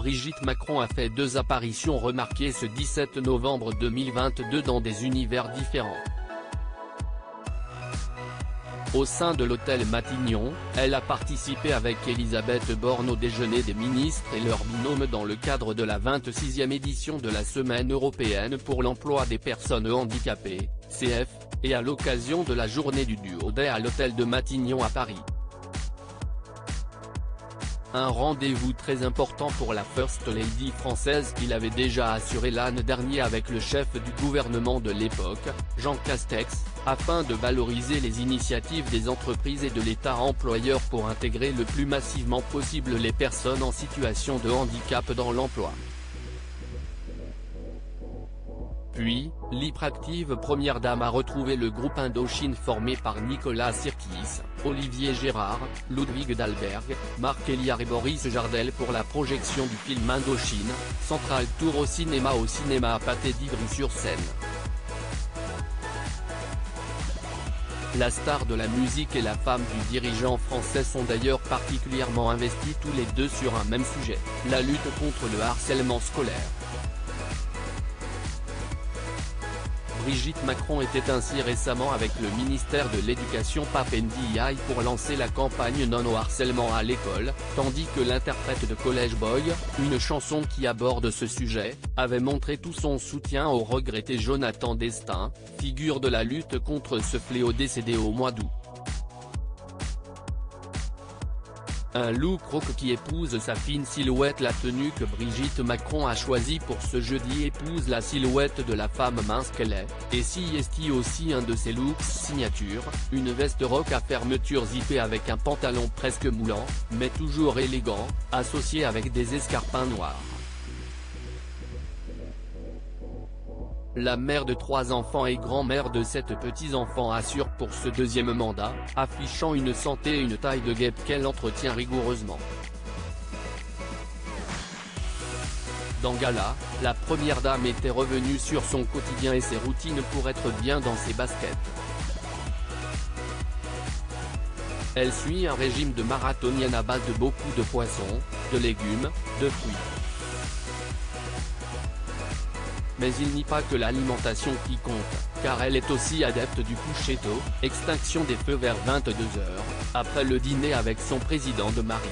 Brigitte Macron a fait 2 apparitions remarquées ce 17 novembre 2022 dans des univers différents. Au sein de l'hôtel Matignon, elle a participé avec Elisabeth Borne au déjeuner des ministres et leur binôme dans le cadre de la 26e édition de la Semaine européenne pour l'emploi des personnes handicapées, CF, et à l'occasion de la journée du Duo Day à l'hôtel de Matignon à Paris. Un rendez-vous très important pour la First Lady française qu'il avait déjà assuré l'année dernière avec le chef du gouvernement de l'époque, Jean Castex, afin de valoriser les initiatives des entreprises et de l'État employeur pour intégrer le plus massivement possible les personnes en situation de handicap dans l'emploi. Puis, l'hyperactive première dame a retrouvé le groupe Indochine formé par Nicolas Sirkis, Olivier Gérard, Ludwig Dalberg, Marc Héliard et Boris Jardel pour la projection du film Indochine, Central Tour au cinéma à Pathé d'Ivry-sur-Seine. La star de la musique et la femme du dirigeant français sont d'ailleurs particulièrement investis tous les deux sur un même sujet, la lutte contre le harcèlement scolaire. Brigitte Macron était ainsi récemment avec le ministère de l'Éducation Pape Ndiaye pour lancer la campagne Non au harcèlement à l'école, tandis que l'interprète de College Boy, une chanson qui aborde ce sujet, avait montré tout son soutien au regretté Jonathan Destin, figure de la lutte contre ce fléau décédé au mois d'août. Un look rauque qui épouse sa fine silhouette. La tenue que Brigitte Macron a choisie pour ce jeudi épouse la silhouette de la femme mince qu'elle est, et s'y est aussi un de ses looks signature, une veste rock à fermeture zippée avec un pantalon presque moulant, mais toujours élégant, associé avec des escarpins noirs. La mère de 3 enfants et grand-mère de 7 petits-enfants assure pour ce deuxième mandat, affichant une santé et une taille de guêpe qu'elle entretient rigoureusement. Dans Gala, la première dame était revenue sur son quotidien et ses routines pour être bien dans ses baskets. Elle suit un régime de marathonienne à base de beaucoup de poissons, de légumes, de fruits. Mais il n'y a pas que l'alimentation qui compte, car elle est aussi adepte du coucher tôt, extinction des feux vers 22 h, après le dîner avec son président de Marie.